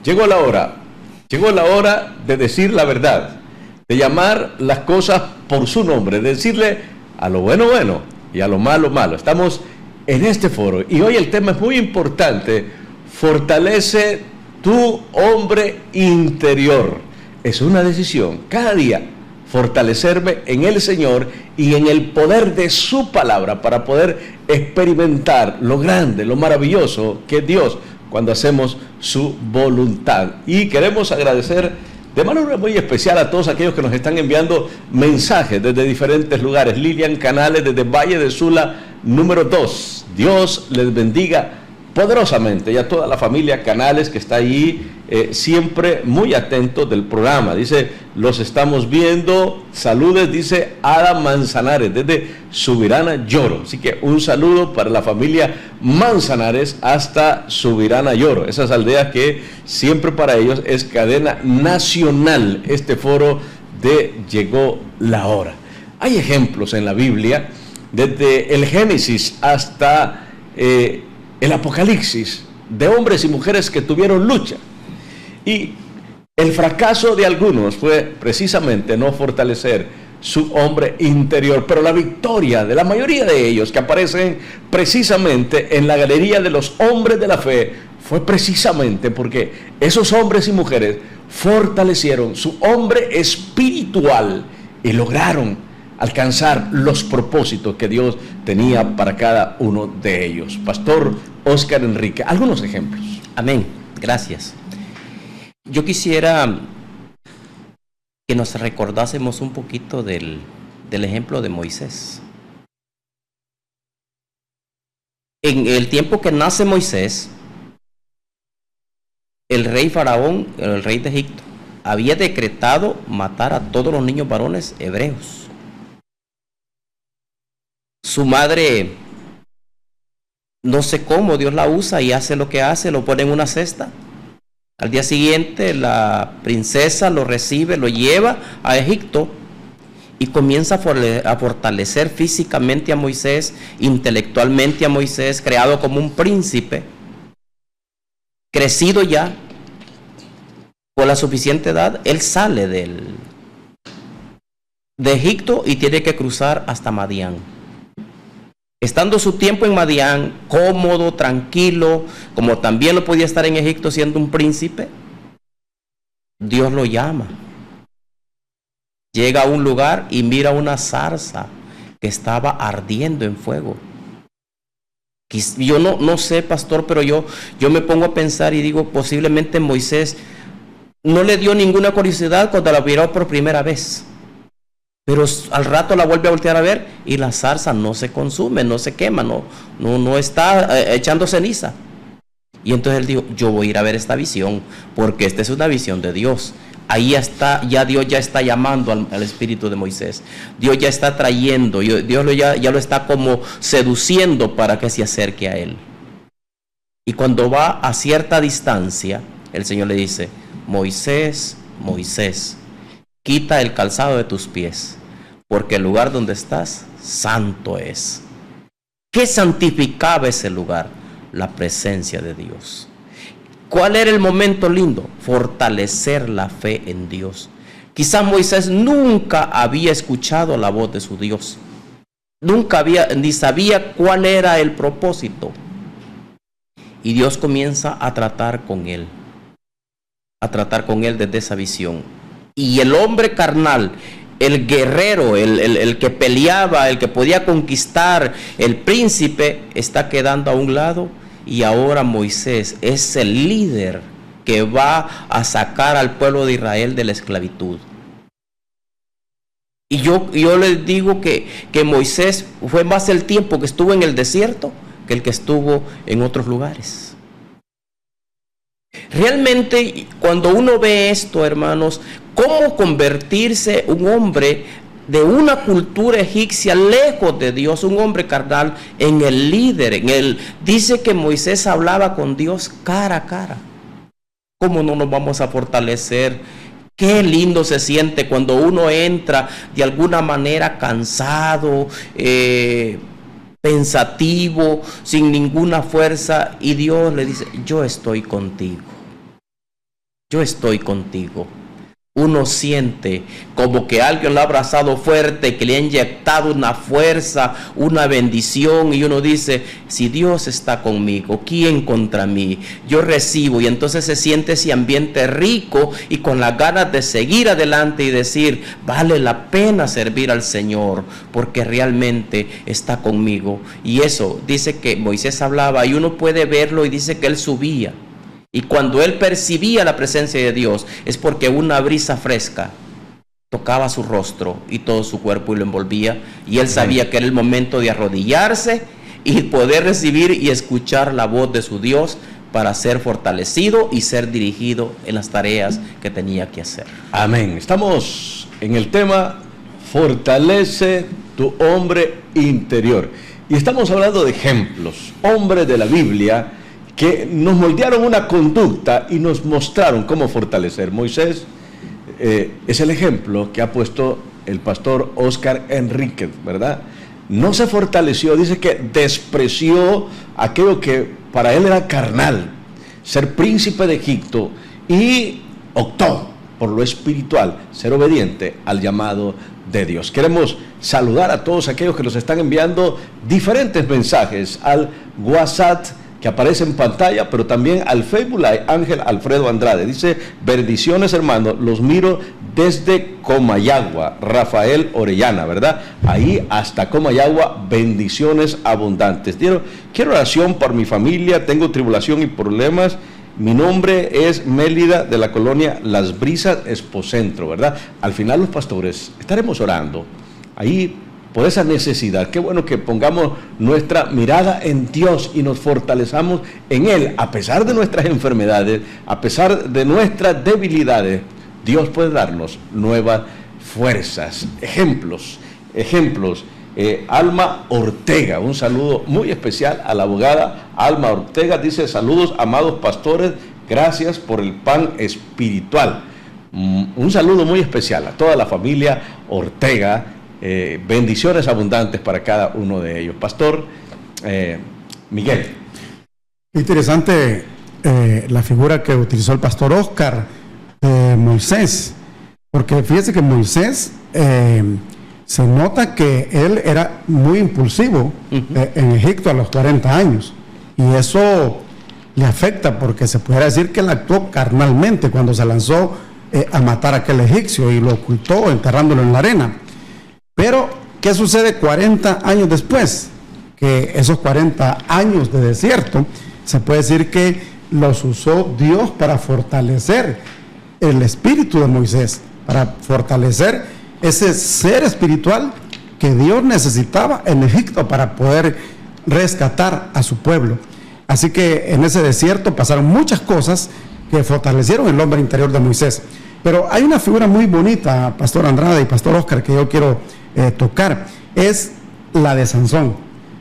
llegó la hora de decir la verdad, de llamar las cosas por su nombre, de decirle a lo bueno bueno y a lo malo malo. Estamos en este foro y hoy el tema es muy importante: fortalece tu hombre interior. Es una decisión cada día fortalecerme en el Señor y en el poder de su palabra para poder experimentar lo grande, lo maravilloso que es Dios cuando hacemos su voluntad. Y queremos agradecer de manera muy especial a todos aquellos que nos están enviando mensajes desde diferentes lugares. Lilian Canales desde Valle de Sula número 2. Dios les bendiga poderosamente, y a toda la familia Canales que está allí siempre muy atentos del programa. Dice, los estamos viendo, saludes, dice Ada Manzanares desde Subirana Lloro. Así que un saludo para la familia Manzanares hasta Subirana Lloro, esas aldeas que siempre para ellos es cadena nacional este foro de Llegó la Hora. Hay ejemplos en la Biblia, desde el Génesis hasta el Apocalipsis, de hombres y mujeres que tuvieron lucha. Y el fracaso de algunos fue precisamente no fortalecer su hombre interior, pero la victoria de la mayoría de ellos que aparecen precisamente en la galería de los hombres de la fe fue precisamente porque esos hombres y mujeres fortalecieron su hombre espiritual y lograron alcanzar los propósitos que Dios tenía para cada uno de ellos. Pastor Oscar Enrique, algunos ejemplos. Amén, gracias. Yo quisiera que nos recordásemos un poquito del ejemplo de Moisés. En el tiempo que nace Moisés, el rey Faraón, el rey de Egipto, había decretado matar a todos los niños varones hebreos. Su madre, no sé cómo, Dios la usa y hace lo que hace, lo pone en una cesta. Al día siguiente la princesa lo recibe, lo lleva a Egipto y comienza a fortalecer físicamente a Moisés, intelectualmente a Moisés, creado como un príncipe, crecido ya, con la suficiente edad. Él sale de Egipto y tiene que cruzar hasta Madián. Estando su tiempo en Madián, cómodo, tranquilo, como también lo podía estar en Egipto siendo un príncipe, Dios lo llama. Llega a un lugar y mira una zarza que estaba ardiendo en fuego. Yo no sé, pastor, pero yo me pongo a pensar y digo, posiblemente Moisés no le dio ninguna curiosidad cuando la vio por primera vez. Pero al rato la vuelve a voltear a ver y la zarza no se consume, no se quema, no está echando ceniza. Y entonces él dijo, yo voy a ir a ver esta visión, porque esta es una visión de Dios. Ahí está, ya Dios ya está llamando al espíritu de Moisés. Dios ya está trayendo, Dios ya lo está como seduciendo para que se acerque a él. Y cuando va a cierta distancia, el Señor le dice, Moisés, Moisés, quita el calzado de tus pies, porque el lugar donde estás, santo es. ¿Qué santificaba ese lugar? La presencia de Dios. ¿Cuál era el momento lindo? Fortalecer la fe en Dios. Quizás Moisés nunca había escuchado la voz de su Dios. Ni sabía cuál era el propósito. Y Dios comienza a tratar con él. A tratar con él desde esa visión. Y el hombre carnal, el guerrero, el que peleaba, el que podía conquistar, el príncipe, está quedando a un lado. Y ahora Moisés es el líder que va a sacar al pueblo de Israel de la esclavitud. Y yo les digo que Moisés fue más el tiempo que estuvo en el desierto que el que estuvo en otros lugares. Realmente, cuando uno ve esto, hermanos, cómo convertirse un hombre de una cultura egipcia lejos de Dios, un hombre carnal, en el líder, dice que Moisés hablaba con Dios cara a cara. ¿Cómo no nos vamos a fortalecer? Qué lindo se siente cuando uno entra de alguna manera cansado, pensativo, sin ninguna fuerza, y Dios le dice, yo estoy contigo. yo estoy contigo. Uno siente como que alguien lo ha abrazado fuerte, que le ha inyectado una fuerza, una bendición, y uno dice, si Dios está conmigo, ¿quién contra mí? Yo recibo, y entonces se siente ese ambiente rico y con las ganas de seguir adelante y decir, vale la pena servir al Señor porque realmente está conmigo. Y eso dice que Moisés hablaba, y uno puede verlo, y dice que él subía. Y cuando él percibía la presencia de Dios, es porque una brisa fresca tocaba su rostro y todo su cuerpo y lo envolvía. Y él sabía que era el momento de arrodillarse y poder recibir y escuchar la voz de su Dios para ser fortalecido y ser dirigido en las tareas que tenía que hacer. Amén. Estamos en el tema, fortalece tu hombre interior. Y estamos hablando de ejemplos, hombres de la Biblia, que nos moldearon una conducta y nos mostraron cómo fortalecer. Moisés es el ejemplo que ha puesto el pastor Oscar Enríquez, ¿verdad? No se fortaleció, dice que despreció aquello que para él era carnal, ser príncipe de Egipto, y optó por lo espiritual, ser obediente al llamado de Dios. Queremos saludar a todos aquellos que nos están enviando diferentes mensajes al WhatsApp que aparece en pantalla, pero también al Facebook Live. Ángel Alfredo Andrade dice, bendiciones hermanos, los miro desde Comayagua. Rafael Orellana, ¿verdad? Ahí hasta Comayagua, bendiciones abundantes. Quiero oración por mi familia, tengo tribulación y problemas. Mi nombre es Mélida, de la colonia Las Brisas, Expocentro, ¿verdad? Al final los pastores estaremos orando ahí por esa necesidad. Qué bueno que pongamos nuestra mirada en Dios y nos fortalezamos en Él. A pesar de nuestras enfermedades, a pesar de nuestras debilidades, Dios puede darnos nuevas fuerzas. Ejemplos. Alma Ortega, un saludo muy especial a la abogada Alma Ortega. Dice, saludos amados pastores, gracias por el pan espiritual. Un saludo muy especial a toda la familia Ortega. Bendiciones abundantes para cada uno de ellos. Pastor Miguel. Interesante la figura que utilizó el pastor Oscar, Moisés, porque fíjese que Moisés se nota que él era muy impulsivo en Egipto a los 40 años, y eso le afecta porque se pudiera decir que él actuó carnalmente cuando se lanzó a matar a aquel egipcio y lo ocultó enterrándolo en la arena. Pero, ¿qué sucede 40 años después? Que esos 40 años de desierto, se puede decir que los usó Dios para fortalecer el espíritu de Moisés, para fortalecer ese ser espiritual que Dios necesitaba en Egipto para poder rescatar a su pueblo. Así que en ese desierto pasaron muchas cosas que fortalecieron el hombre interior de Moisés. Pero hay una figura muy bonita, Pastor Andrade y Pastor Oscar, que yo quiero tocar, es la de Sansón,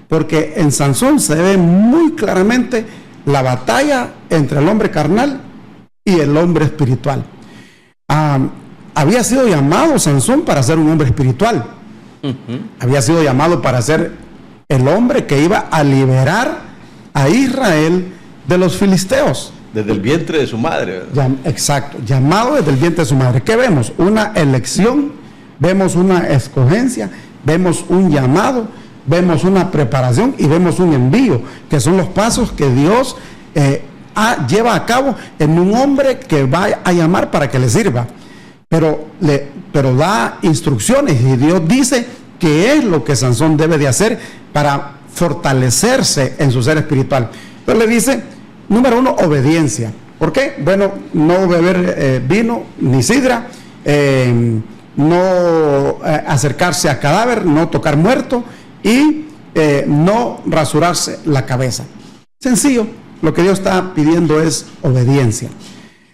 porque en Sansón se ve muy claramente la batalla entre el hombre carnal y el hombre espiritual. Había sido llamado Sansón para ser un hombre espiritual, había sido llamado para ser el hombre que iba a liberar a Israel de los filisteos. Desde el vientre de su madre. Exacto, llamado desde el vientre de su madre. ¿Qué vemos? Una elección, vemos una escogencia, vemos un llamado, vemos una preparación y vemos un envío, que son los pasos que Dios lleva a cabo en un hombre que va a llamar para que le sirva. Pero da instrucciones, y Dios dice qué es lo que Sansón debe de hacer para fortalecerse en su ser espiritual. Entonces le dice, número 1, obediencia. ¿Por qué? Bueno, no beber vino ni sidra, no acercarse a cadáver, no tocar muerto y no rasurarse la cabeza. Sencillo, lo que Dios está pidiendo es obediencia.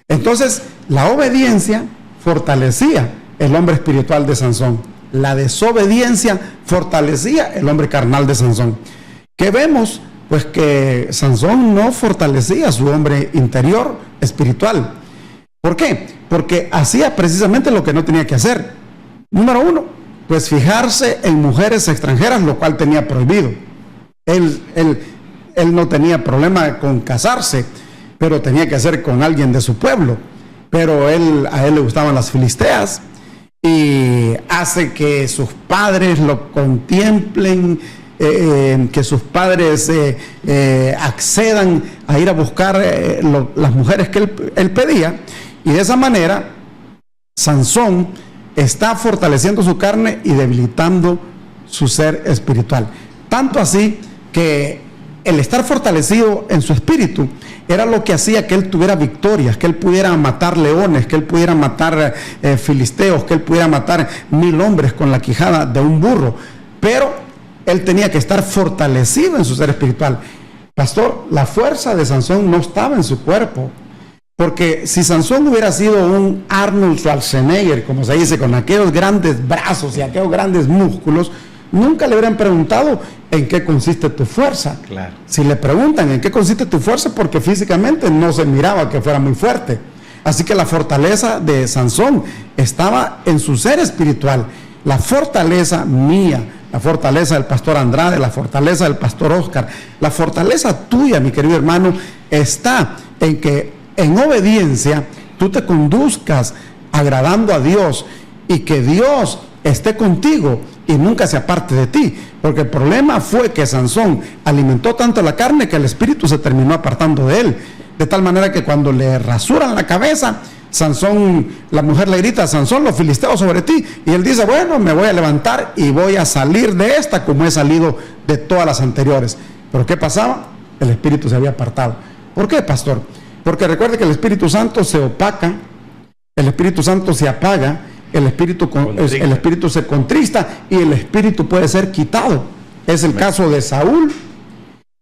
Entonces, la obediencia fortalecía el hombre espiritual de Sansón. La desobediencia fortalecía el hombre carnal de Sansón. ¿Qué vemos? Pues que Sansón no fortalecía a su hombre interior espiritual. ¿Por qué? Porque hacía precisamente lo que no tenía que hacer. Número 1, pues fijarse en mujeres extranjeras, lo cual tenía prohibido. Él no tenía problema con casarse, pero tenía que hacer con alguien de su pueblo. pero a él le gustaban las filisteas y hace que sus padres lo contemplen, que sus padres accedan a ir a buscar las mujeres que él pedía, y de esa manera Sansón está fortaleciendo su carne y debilitando su ser espiritual. Tanto así que el estar fortalecido en su espíritu era lo que hacía que él tuviera victorias, que él pudiera matar leones, que él pudiera matar filisteos, que él pudiera matar 1000 hombres con la quijada de un burro. Pero él tenía que estar fortalecido en su ser espiritual. Pastor, la fuerza de Sansón no estaba en su cuerpo. Porque si Sansón hubiera sido un Arnold Schwarzenegger, como se dice, con aquellos grandes brazos y aquellos grandes músculos, nunca le hubieran preguntado en qué consiste tu fuerza. Claro. Si le preguntan en qué consiste tu fuerza, porque físicamente no se miraba que fuera muy fuerte. Así que la fortaleza de Sansón estaba en su ser espiritual. La fortaleza mía, la fortaleza del pastor Andrade, la fortaleza del pastor Oscar, la fortaleza tuya, mi querido hermano, está en que en obediencia tú te conduzcas agradando a Dios y que Dios esté contigo y nunca se aparte de ti, porque el problema fue que Sansón alimentó tanto la carne que el espíritu se terminó apartando de él, de tal manera que cuando le rasuran la cabeza, Sansón, la mujer le grita: Sansón, los filisteos sobre ti, y él dice: bueno, me voy a levantar y voy a salir de esta como he salido de todas las anteriores. Pero ¿qué pasaba? El espíritu se había apartado. ¿Por qué, pastor? Porque recuerde que el Espíritu Santo se opaca, el Espíritu Santo se apaga, el Espíritu se contrista y el Espíritu puede ser quitado. Es el caso de Saúl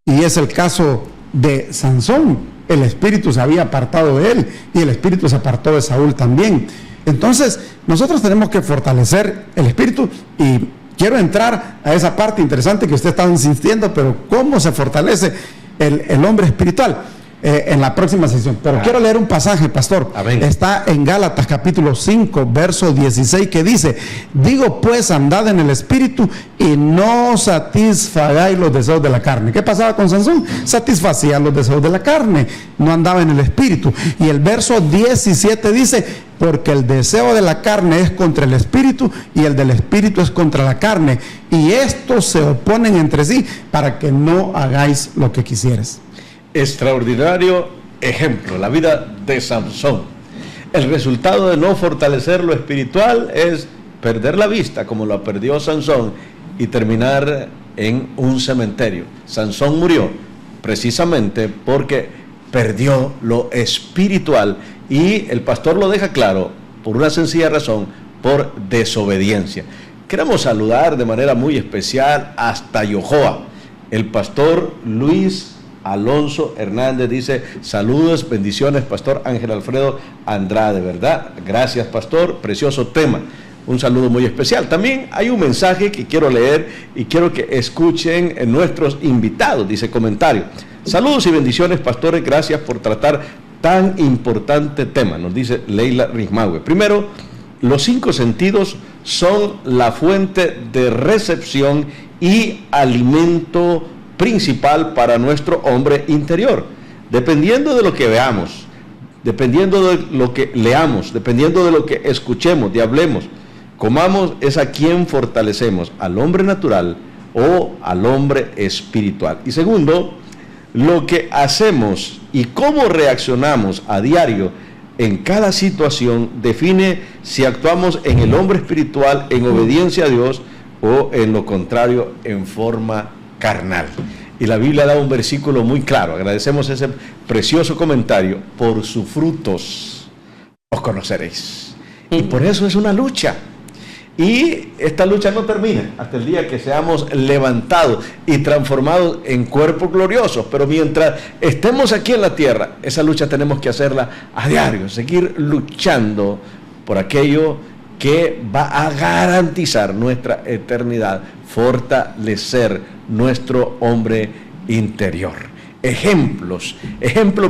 y es el caso de Sansón. El Espíritu se había apartado de él y el Espíritu se apartó de Saúl también. Entonces, nosotros tenemos que fortalecer el Espíritu, y quiero entrar a esa parte interesante que usted estaba insistiendo, pero ¿cómo se fortalece el hombre espiritual? En la próxima sesión, pero quiero leer un pasaje, pastor. Amén. Está en Gálatas capítulo 5, verso 16, que dice: digo pues, andad en el espíritu y no satisfagáis los deseos de la carne. ¿Qué pasaba con Sansón? Satisfacía los deseos de la carne, no andaba en el espíritu. Y el verso 17 dice: porque el deseo de la carne es contra el espíritu y el del espíritu es contra la carne, y estos se oponen entre sí para que no hagáis lo que quisieres. Extraordinario ejemplo, la vida de Sansón. El resultado de no fortalecer lo espiritual es perder la vista, como la perdió Sansón, y terminar en un cementerio. Sansón murió precisamente porque perdió lo espiritual, y el pastor lo deja claro por una sencilla razón: por desobediencia. Queremos saludar de manera muy especial hasta Yojoa. El pastor Luis Alonso Hernández dice: saludos, bendiciones, pastor Ángel Alfredo Andrade, ¿verdad? Gracias, pastor, precioso tema. Un saludo muy especial. También hay un mensaje que quiero leer y quiero que escuchen nuestros invitados. Dice comentario: saludos y bendiciones, pastores, gracias por tratar tan importante tema. Nos dice Leila Rismaue. Primero, los 5 sentidos son la fuente de recepción y alimento principal para nuestro hombre interior. Dependiendo de lo que veamos, dependiendo de lo que leamos, dependiendo de lo que escuchemos, de hablemos, comamos, es a quien fortalecemos: al hombre natural o al hombre espiritual. Y segundo, lo que hacemos y cómo reaccionamos a diario en cada situación define si actuamos en el hombre espiritual en obediencia a Dios o en lo contrario, en forma carnal. Y la Biblia da un versículo muy claro. Agradecemos ese precioso comentario: por sus frutos os conoceréis. Y por eso es una lucha. Y esta lucha no termina hasta el día que seamos levantados y transformados en cuerpos gloriosos. Pero mientras estemos aquí en la tierra, esa lucha tenemos que hacerla a diario, seguir luchando por aquello que va a garantizar nuestra eternidad, fortalecer nuestro hombre interior. Ejemplos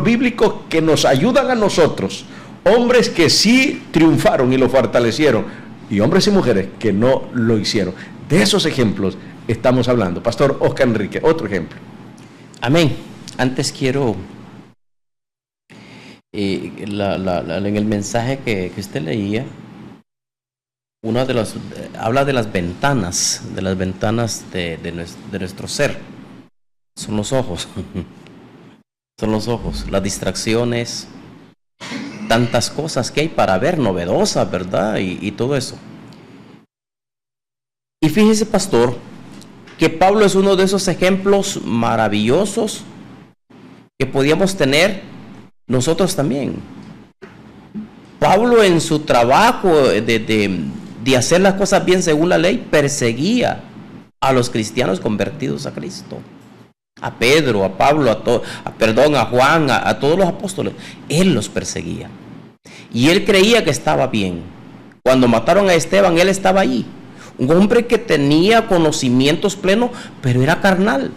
bíblicos que nos ayudan a nosotros, hombres que sí triunfaron y lo fortalecieron, y hombres y mujeres que no lo hicieron. De esos ejemplos estamos hablando. Pastor Oscar Enrique, otro ejemplo. Amén. Antes quiero en el mensaje que usted leía, habla de las ventanas de nuestro ser. Son los ojos. Son los ojos, las distracciones, tantas cosas que hay para ver, novedosas, ¿verdad? Y todo eso. Y fíjese, pastor, que Pablo es uno de esos ejemplos maravillosos que podíamos tener nosotros también. Pablo, en su trabajo de hacer las cosas bien según la ley, perseguía a los cristianos convertidos a Cristo. A Pedro, a Pablo, a Juan, a todos los apóstoles. Él los perseguía. Y él creía que estaba bien. Cuando mataron a Esteban, él estaba allí. Un hombre que tenía conocimientos plenos, pero era carnal.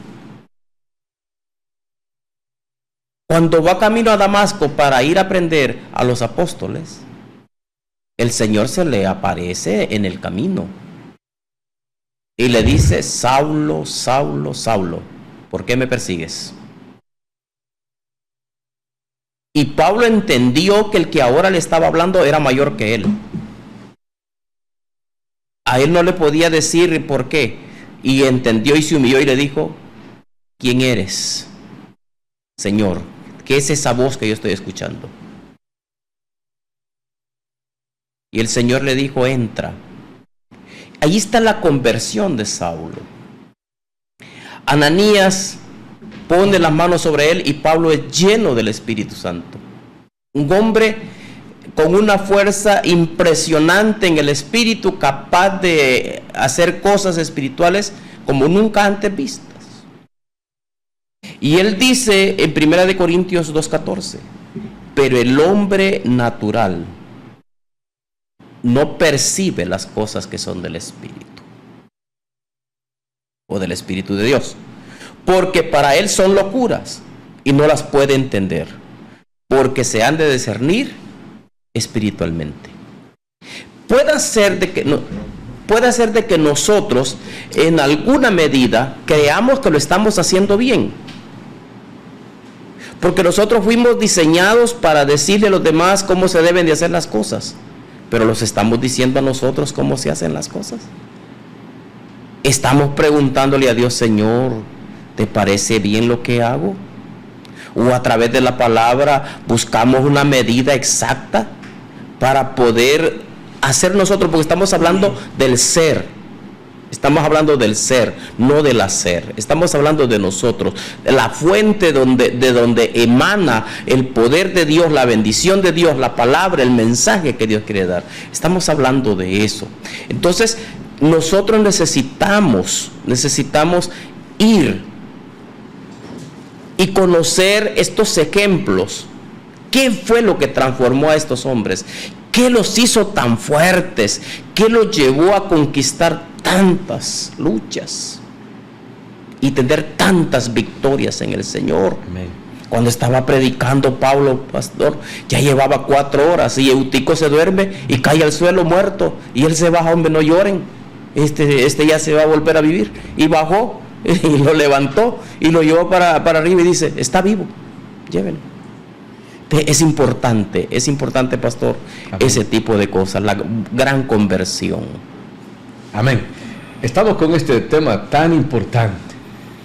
Cuando va camino a Damasco para ir a aprender a los apóstoles, el Señor se le aparece en el camino y le dice: Saulo, Saulo, Saulo, ¿por qué me persigues? Y Pablo entendió que el que ahora le estaba hablando era mayor que él. A él no le podía decir por qué. Y entendió y se humilló y le dijo: ¿quién eres, Señor? ¿Qué es esa voz que yo estoy escuchando? Y el Señor le dijo: entra. Ahí está la conversión de Saulo. Ananías pone las manos sobre él y Pablo es lleno del Espíritu Santo. Un hombre con una fuerza impresionante en el Espíritu, capaz de hacer cosas espirituales como nunca antes vistas. Y él dice en 1 Corintios 2:14: pero el hombre natural no percibe las cosas que son del Espíritu o del Espíritu de Dios, porque para él son locuras y no las puede entender, porque se han de discernir espiritualmente. Puede ser de que nosotros en alguna medida creamos que lo estamos haciendo bien, porque nosotros fuimos diseñados para decirle a los demás cómo se deben de hacer las cosas, pero los estamos diciendo a nosotros cómo se hacen las cosas. Estamos preguntándole a Dios: Señor, ¿te parece bien lo que hago? O a través de la palabra buscamos una medida exacta para poder hacer nosotros, porque estamos hablando del ser. Estamos hablando del ser, no del hacer. Estamos hablando de nosotros, de la fuente de donde emana el poder de Dios, la bendición de Dios, la palabra, el mensaje que Dios quiere dar. Estamos hablando de eso. Entonces, nosotros necesitamos ir y conocer estos ejemplos. ¿Qué fue lo que transformó a estos hombres? ¿Qué los hizo tan fuertes? ¿Qué los llevó a conquistar tantas luchas y tener tantas victorias en el Señor? Amén. Cuando estaba predicando Pablo, pastor, ya llevaba 4 horas y Eutico se duerme y cae al suelo muerto y él se baja: hombre, no lloren, este ya se va a volver a vivir. Y bajó y lo levantó y lo llevó para arriba y dice: está vivo, llévenlo. Es importante, pastor, amén, ese tipo de cosas, la gran conversión. Amén. Estamos con este tema tan importante: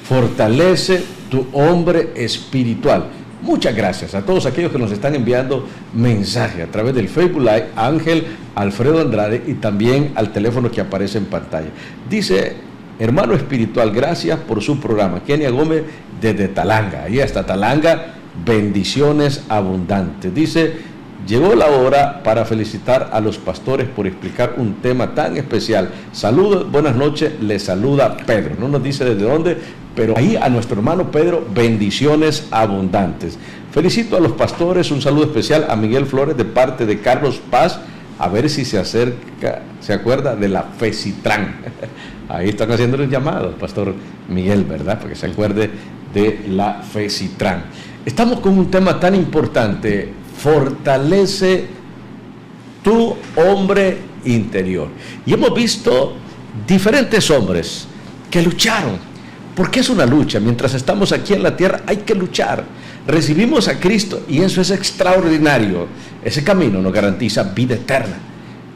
fortalece tu hombre espiritual. Muchas gracias a todos aquellos que nos están enviando mensajes a través del Facebook Live, Ángel Alfredo Andrade, y también al teléfono que aparece en pantalla. Dice: hermano espiritual, gracias por su programa. Kenia Gómez desde Talanga. Ahí hasta Talanga, bendiciones abundantes. Dice: llegó la hora para felicitar a los pastores por explicar un tema tan especial. Saludos, buenas noches, le saluda Pedro. No nos dice desde dónde, pero ahí a nuestro hermano Pedro, bendiciones abundantes. Felicito a los pastores, un saludo especial a Miguel Flores de parte de Carlos Paz, a ver si se acuerda de la FECITRAN. Ahí están haciendo el llamado, pastor Miguel, ¿verdad? Para que se acuerde de la FECITRAN. Estamos con un tema tan importante: fortalece tu hombre interior. Y hemos visto diferentes hombres que lucharon, porque es una lucha. Mientras estamos aquí en la tierra hay que luchar. recibimos a Cristo y eso es extraordinario. Ese camino nos garantiza vida eterna.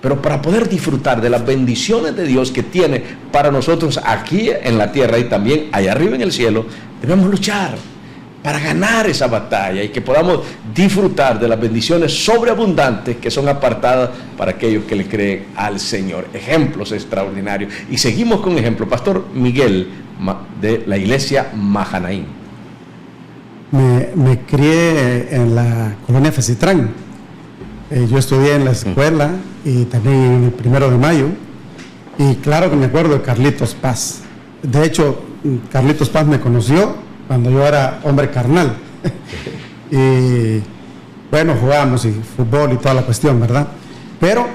Pero para poder disfrutar de las bendiciones de Dios que tiene para nosotros aquí en la tierra y también allá arriba en el cielo, debemos luchar para ganar esa batalla y que podamos disfrutar de las bendiciones sobreabundantes que son apartadas para aquellos que le creen al Señor. Ejemplos extraordinarios. Y seguimos con ejemplo. Pastor Miguel, de la iglesia Mahanaim. Me crié en la colonia Fecitrán. Yo estudié en la escuela y también en el 1 de mayo. Y claro que me acuerdo de Carlitos Paz. De hecho, Carlitos Paz me conoció cuando yo era hombre carnal. Y bueno, jugábamos y fútbol y toda la cuestión, ¿verdad? Pero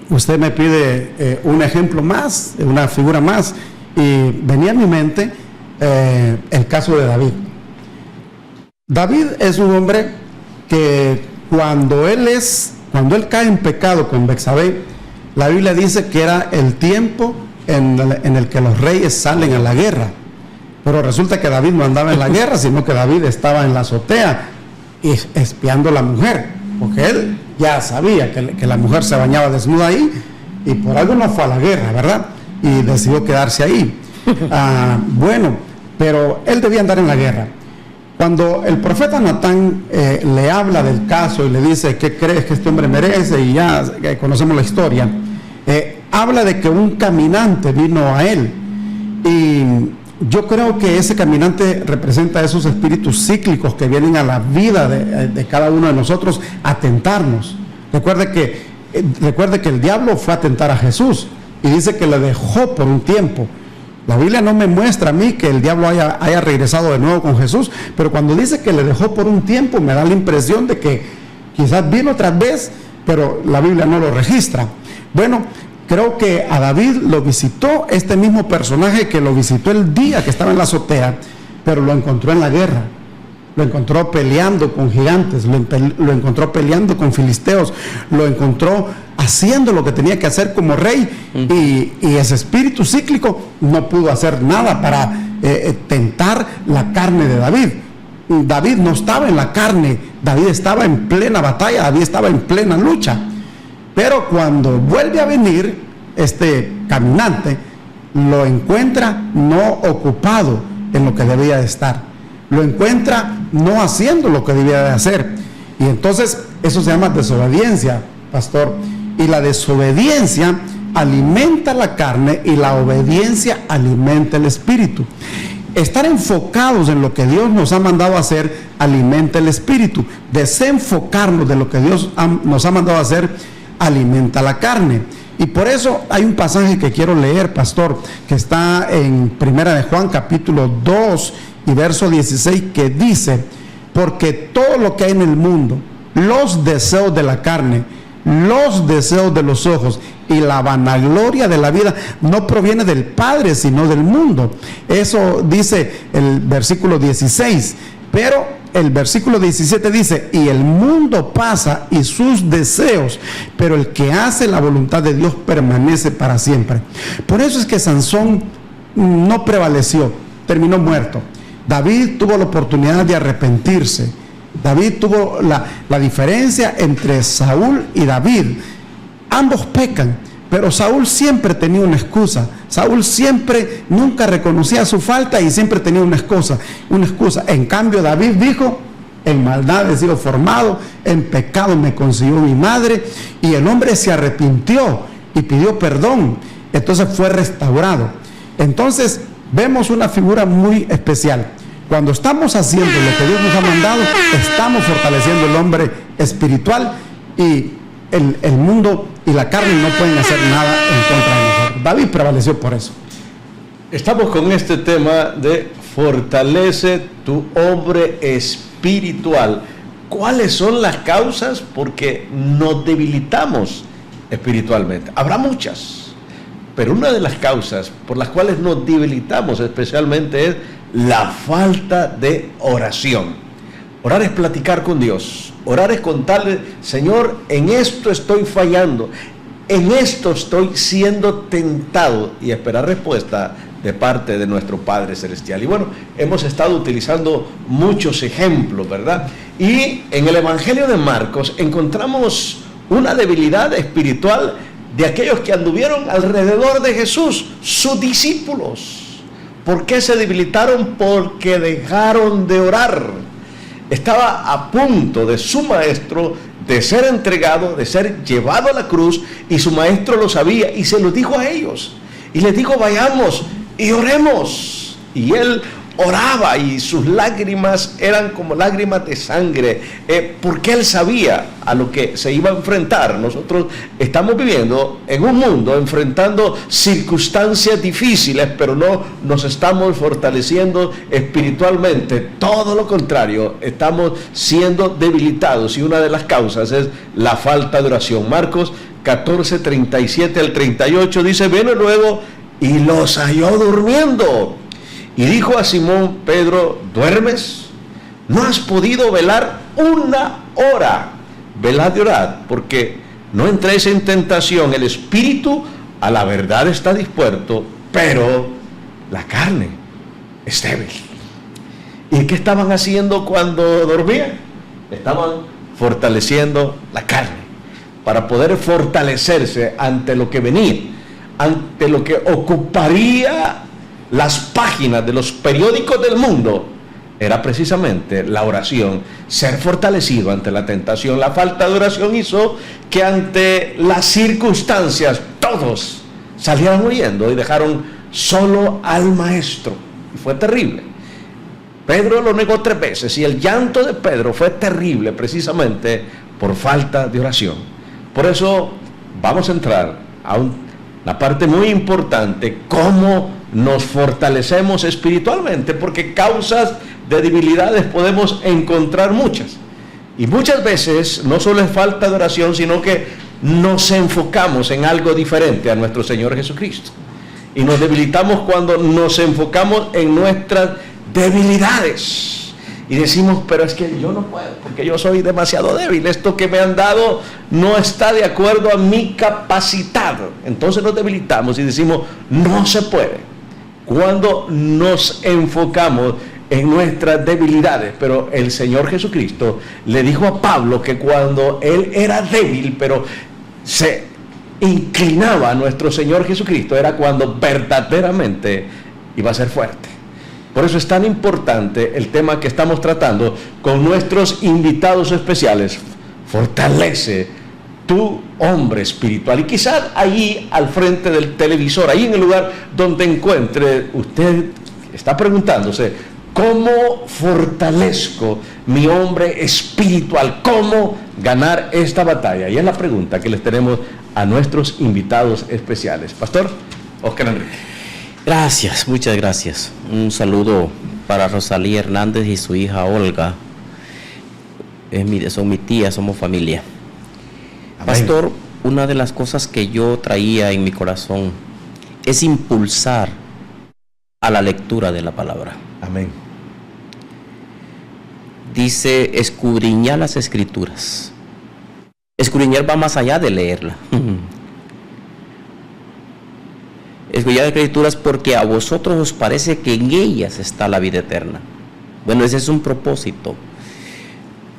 usted me pide un ejemplo más, una figura más, y venía a mi mente el caso de David. David es un hombre que cuando él cae en pecado con Betsabé, la Biblia dice que era el tiempo en el que los reyes salen a la guerra. Pero resulta que David no andaba en la guerra, sino que David estaba en la azotea espiando a la mujer, porque él ya sabía que la mujer se bañaba desnuda ahí y por algo no fue a la guerra, ¿verdad? Y decidió quedarse ahí. Bueno, pero él debía andar en la guerra. Cuando el profeta Natán le habla del caso y le dice qué crees que este hombre merece, y ya conocemos la historia, habla de que un caminante vino a él, y yo creo que ese caminante representa esos espíritus cíclicos que vienen a la vida de cada uno de nosotros a tentarnos. Recuerde que el diablo fue a tentar a Jesús y dice que le dejó por un tiempo. La Biblia no me muestra a mí que el diablo haya regresado de nuevo con Jesús, pero cuando dice que le dejó por un tiempo, me da la impresión de que quizás vino otra vez, pero la Biblia no lo registra. Bueno, creo que a David lo visitó este mismo personaje que lo visitó el día que estaba en la azotea, pero lo encontró en la guerra. Lo encontró peleando con gigantes, lo encontró peleando con filisteos, lo encontró haciendo lo que tenía que hacer como rey, y ese espíritu cíclico no pudo hacer nada para tentar la carne de David. David no estaba en la carne, David estaba en plena batalla, David estaba en plena lucha. Pero cuando vuelve a venir este caminante, lo encuentra no ocupado en lo que debía de estar, lo encuentra no haciendo lo que debía de hacer, y entonces eso se llama desobediencia, pastor, y la desobediencia alimenta la carne y la obediencia alimenta el espíritu. Estar enfocados en lo que Dios nos ha mandado a hacer alimenta el espíritu. Desenfocarnos de lo que Dios nos ha mandado a hacer alimenta la carne. Y por eso hay un pasaje que quiero leer, pastor, que está en 1 de Juan capítulo 2 y verso 16, que dice: porque todo lo que hay en el mundo, los deseos de la carne, los deseos de los ojos y la vanagloria de la vida, no proviene del Padre, sino del mundo. Eso dice el versículo 16, pero el versículo 17 dice: y el mundo pasa y sus deseos, pero el que hace la voluntad de Dios permanece para siempre. Por eso es que Sansón no prevaleció, terminó muerto. David tuvo la oportunidad de arrepentirse. David tuvo la diferencia entre Saúl y David. Ambos pecan, pero Saúl siempre tenía una excusa. Saúl nunca reconocía su falta y siempre tenía una excusa. En cambio, David dijo: en maldad he sido formado, en pecado me concibió mi madre. Y el hombre se arrepintió y pidió perdón. Entonces fue restaurado. Entonces vemos una figura muy especial. Cuando estamos haciendo lo que Dios nos ha mandado, estamos fortaleciendo el hombre espiritual, y el mundo y la carne no pueden hacer nada en contra de nosotros. David prevaleció por eso. Estamos con este tema de fortalece tu hombre espiritual. ¿Cuáles son las causas porque nos debilitamos espiritualmente? Habrá muchas, pero una de las causas por las cuales nos debilitamos especialmente es la falta de oración. Orar es platicar con Dios. Orar es contarle: Señor, en esto estoy fallando, en esto estoy siendo tentado, y esperar respuesta de parte de nuestro Padre Celestial. Y bueno, hemos estado utilizando muchos ejemplos, ¿verdad? Y en el Evangelio de Marcos encontramos una debilidad espiritual de aquellos que anduvieron alrededor de Jesús, sus discípulos. ¿Por qué se debilitaron? Porque dejaron de orar. Estaba a punto de su maestro de ser entregado, de ser llevado a la cruz, y su maestro lo sabía y se lo dijo a ellos. Y les dijo: vayamos y oremos. Y él oraba y sus lágrimas eran como lágrimas de sangre, porque él sabía a lo que se iba a enfrentar. Nosotros estamos viviendo en un mundo enfrentando circunstancias difíciles, pero no nos estamos fortaleciendo espiritualmente. Todo lo contrario, estamos siendo debilitados, y una de las causas es la falta de oración. Marcos 14, 37 al 38 dice: vino luego y los halló durmiendo. Y dijo a Simón Pedro: ¿duermes? ¿No has podido velar una hora? Velad y orad, porque no entréis en tentación. El espíritu a la verdad está dispuesto, pero la carne es débil. ¿Y qué estaban haciendo cuando dormían? Estaban fortaleciendo la carne, para poder fortalecerse ante lo que venía, ante lo que ocuparía las páginas de los periódicos del mundo. Era precisamente la oración, ser fortalecido ante la tentación. La falta de oración hizo que ante las circunstancias todos salieran huyendo y dejaron solo al maestro. Y fue terrible. Pedro lo negó 3 veces, y el llanto de Pedro fue terrible precisamente por falta de oración. Por eso vamos a entrar a una parte muy importante: cómo nos fortalecemos espiritualmente, porque causas de debilidades podemos encontrar muchas. Y muchas veces no solo es falta de oración, sino que nos enfocamos en algo diferente a nuestro Señor Jesucristo. Y nos debilitamos cuando nos enfocamos en nuestras debilidades. Y decimos: pero es que yo no puedo, porque yo soy demasiado débil. Esto que me han dado no está de acuerdo a mi capacidad. Entonces nos debilitamos y decimos: no se puede. Cuando nos enfocamos en nuestras debilidades. Pero el Señor Jesucristo le dijo a Pablo que cuando él era débil, pero se inclinaba a nuestro Señor Jesucristo, era cuando verdaderamente iba a ser fuerte. Por eso es tan importante el tema que estamos tratando con nuestros invitados especiales. Fortalece tu hombre espiritual. Y quizás ahí al frente del televisor, ahí en el lugar donde encuentre, usted está preguntándose: ¿cómo fortalezco mi hombre espiritual? ¿Cómo ganar esta batalla? Y es la pregunta que les tenemos a nuestros invitados especiales. Pastor Óscar Enrique. Gracias, muchas gracias. Un saludo para Rosalía Hernández y su hija Olga. Son mi tía, somos familia. Amén. Pastor, una de las cosas que yo traía en mi corazón es impulsar a la lectura de la palabra. Amén. Dice: escudriñar las escrituras. Escudriñar va más allá de leerla. Escudriñar las escrituras porque a vosotros os parece que en ellas está la vida eterna. Bueno, ese es un propósito.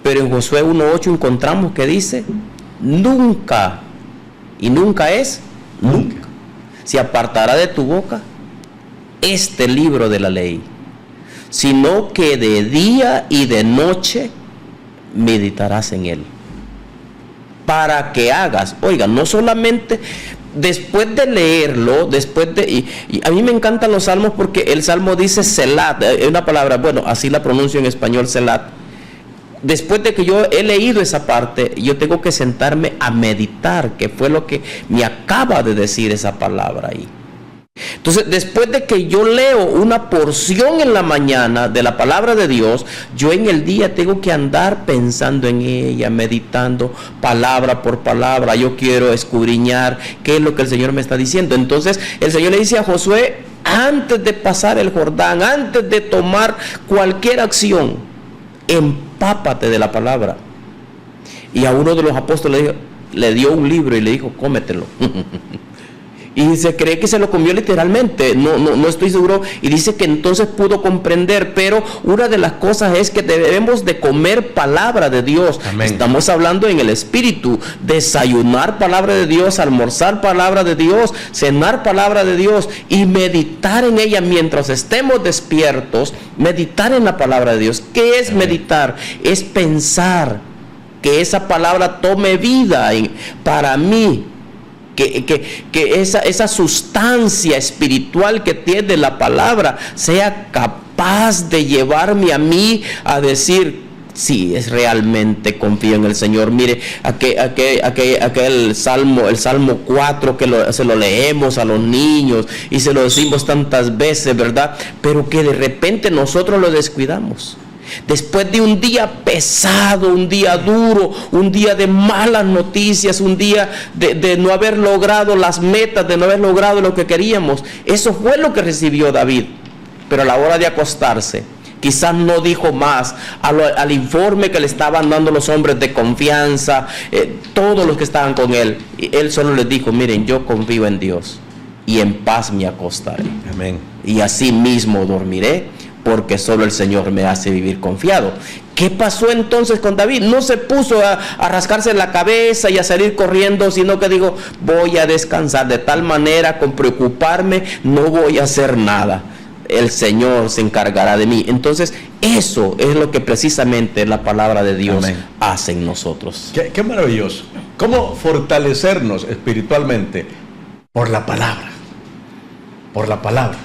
Pero en Josué 1:8 encontramos que dice: nunca, y nunca es nunca, se apartará de tu boca este libro de la ley, sino que de día y de noche meditarás en él, para que hagas. Oiga, no solamente después de leerlo, y a mí me encantan los salmos, porque el salmo dice selat, es una palabra, bueno, así la pronuncio en español, selat. Después de que yo he leído esa parte, yo tengo que sentarme a meditar, que fue lo que me acaba de decir esa palabra ahí. Entonces, después de que yo leo una porción en la mañana de la palabra de Dios, yo en el día tengo que andar pensando en ella, meditando palabra por palabra. Yo quiero escudriñar qué es lo que el Señor me está diciendo. Entonces, el Señor le dice a Josué: antes de pasar el Jordán, antes de tomar cualquier acción, empápate de la palabra. Y a uno de los apóstoles le dio un libro y le dijo: cómetelo. Y se cree que se lo comió literalmente, no estoy seguro, y dice que entonces pudo comprender, pero una de las cosas es que debemos de comer palabra de Dios. Amén. Estamos hablando en el espíritu, desayunar palabra de Dios, almorzar palabra de Dios, cenar palabra de Dios y meditar en ella mientras estemos despiertos, meditar en la palabra de Dios. ¿Qué es meditar? Es pensar que esa palabra tome vida para mí. Que esa sustancia espiritual que tiene la palabra sea capaz de llevarme a mí a decir, sí, es realmente confío en el Señor. Mire, aquel salmo, el Salmo 4, que se lo leemos a los niños y se lo decimos tantas veces, ¿verdad? Pero que de repente nosotros lo descuidamos. Después de un día pesado, un día duro, un día de malas noticias, un día de no haber logrado las metas, de no haber logrado lo que queríamos. Eso fue lo que recibió David. Pero a la hora de acostarse, quizás no dijo más al informe que le estaban dando los hombres de confianza, todos los que estaban con él. Y él solo les dijo, miren, yo confío en Dios y en paz me acostaré. Amén. Y así mismo dormiré, porque solo el Señor me hace vivir confiado. ¿Qué pasó entonces con David? No se puso a rascarse la cabeza y a salir corriendo, sino que dijo, voy a descansar, de tal manera, con preocuparme, no voy a hacer nada. El Señor se encargará de mí. Entonces, eso es lo que precisamente la palabra de Dios hace en nosotros. Qué maravilloso. ¿Cómo fortalecernos espiritualmente? Por la palabra. Por la palabra.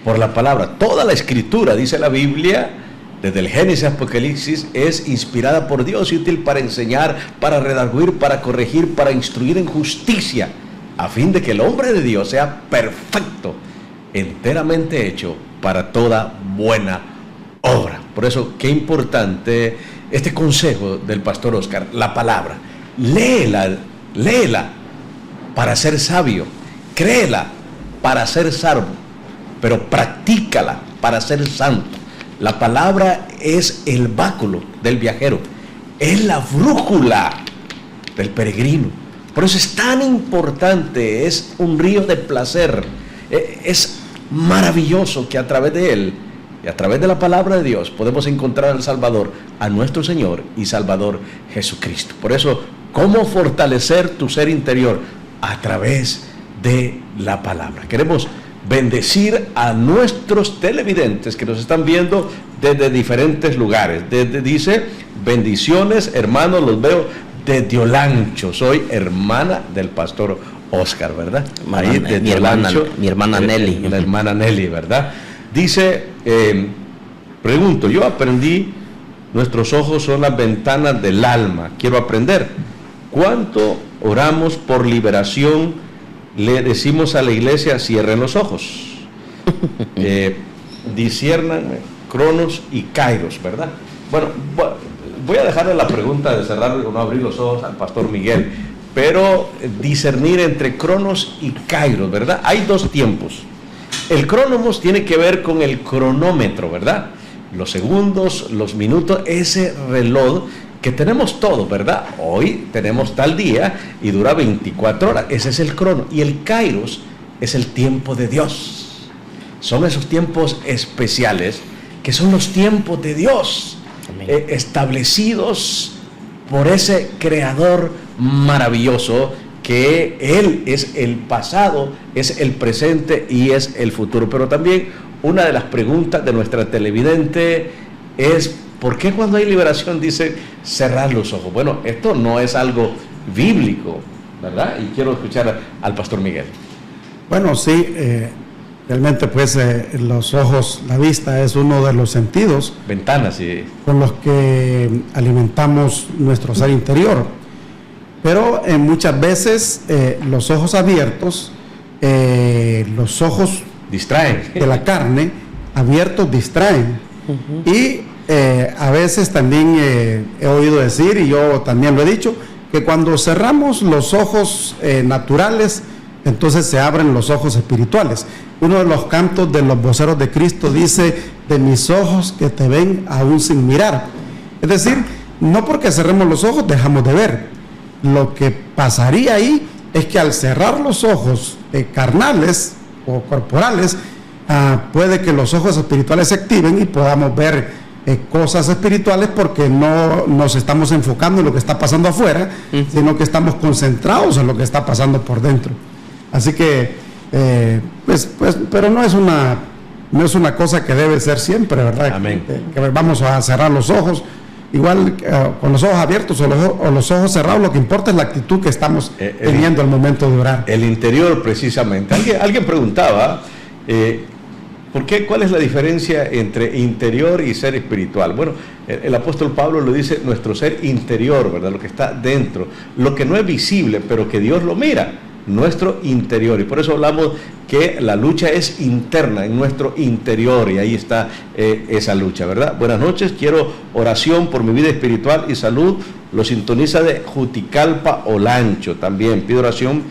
Por la palabra. Toda la escritura, dice la Biblia, desde el Génesis a Apocalipsis, es inspirada por Dios y útil para enseñar, para redarguir, para corregir, para instruir en justicia, a fin de que el hombre de Dios sea perfecto, enteramente hecho para toda buena obra. Por eso, qué importante este consejo del pastor Oscar, la palabra. Léela para ser sabio, créela para ser salvo, pero practícala para ser santo. La palabra es el báculo del viajero, es la brújula del peregrino. Por eso es tan importante, es un río de placer. Es maravilloso que a través de él y a través de la palabra de Dios podemos encontrar al Salvador, a nuestro Señor y Salvador Jesucristo. Por eso, ¿cómo fortalecer tu ser interior? A través de la palabra. Queremos bendecir a nuestros televidentes que nos están viendo desde diferentes lugares. Dice, bendiciones, hermanos, los veo desde Olancho. Soy hermana del pastor Oscar, ¿verdad? Ahí desde mi hermana Nelly. La hermana Nelly, ¿verdad? Dice, pregunto, yo aprendí, nuestros ojos son las ventanas del alma. Quiero aprender. ¿Cuánto oramos por liberación? Le decimos a la iglesia, cierren los ojos, disciernan Cronos y Kairos, ¿verdad? Bueno, voy a dejarle la pregunta de cerrar o no abrir los ojos al pastor Miguel, pero discernir entre Cronos y Kairos, ¿verdad? Hay dos tiempos. El Cronos tiene que ver con el cronómetro, ¿verdad? Los segundos, los minutos, ese reloj que tenemos todo, ¿verdad? Hoy tenemos tal día y dura 24 horas. Ese es el crono. Y el kairos es el tiempo de Dios. Son esos tiempos especiales que son los tiempos de Dios, establecidos por ese creador maravilloso, que Él es el pasado, es el presente y es el futuro. Pero también una de las preguntas de nuestra televidente es, ¿por qué cuando hay liberación dice cerrar los ojos? Bueno, esto no es algo bíblico, ¿verdad? Y quiero escuchar al pastor Miguel. Bueno, sí, realmente pues los ojos, la vista es uno de los sentidos. Ventanas, sí. Con los que alimentamos nuestro ser interior. Pero muchas veces los ojos abiertos, los ojos distraen. De la carne, abiertos distraen. Y a veces también he oído decir, y yo también lo he dicho, que cuando cerramos los ojos naturales, entonces se abren los ojos espirituales. Uno de los cantos de los voceros de Cristo dice, de mis ojos que te ven aún sin mirar. Es decir, no porque cerremos los ojos dejamos de ver. Lo que pasaría ahí es que al cerrar los ojos carnales o corporales, puede que los ojos espirituales se activen y podamos ver cosas espirituales, porque no nos estamos enfocando en lo que está pasando afuera, sino que estamos concentrados en lo que está pasando por dentro. Así que, pero no es una cosa que debe ser siempre, ¿verdad? Amén. Que vamos a cerrar los ojos. Igual con los ojos abiertos o los ojos cerrados, lo que importa es la actitud que estamos teniendo al momento de orar. El interior, precisamente. Alguien preguntaba, ¿cuál es la diferencia entre interior y ser espiritual? Bueno, el apóstol Pablo lo dice, nuestro ser interior, ¿verdad? Lo que está dentro, lo que no es visible, pero que Dios lo mira, nuestro interior. Y por eso hablamos que la lucha es interna, en nuestro interior, y ahí está esa lucha, ¿verdad? Buenas noches, quiero oración por mi vida espiritual y salud. Lo sintoniza de Juticalpa, Olancho. También pido oración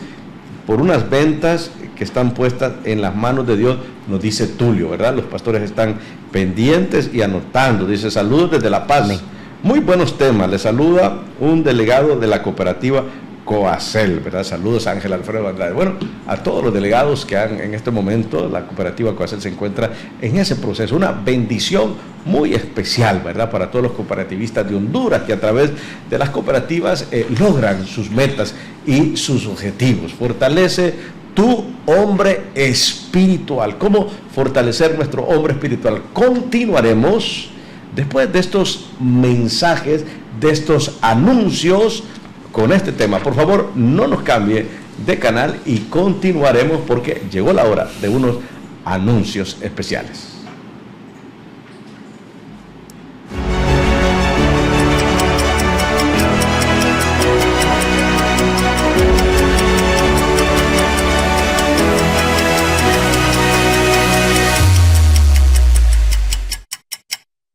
por unas ventas que están puestas en las manos de Dios, nos dice Tulio, ¿verdad? Los pastores están pendientes y anotando. Dice, saludos desde La Paz. Amén. Muy buenos temas. Le saluda un delegado de la cooperativa Coacel, ¿verdad? Saludos, Ángel Alfredo Andrade. Bueno, a todos los delegados que han en este momento, la cooperativa Coacel se encuentra en ese proceso, una bendición muy especial, ¿verdad? Para todos los cooperativistas de Honduras, que a través de las cooperativas logran sus metas y sus objetivos. Fortalece tu hombre espiritual. ¿Cómo fortalecer nuestro hombre espiritual? Continuaremos después de estos mensajes, de estos anuncios, con este tema. Por favor, no nos cambie de canal y continuaremos, porque llegó la hora de unos anuncios especiales.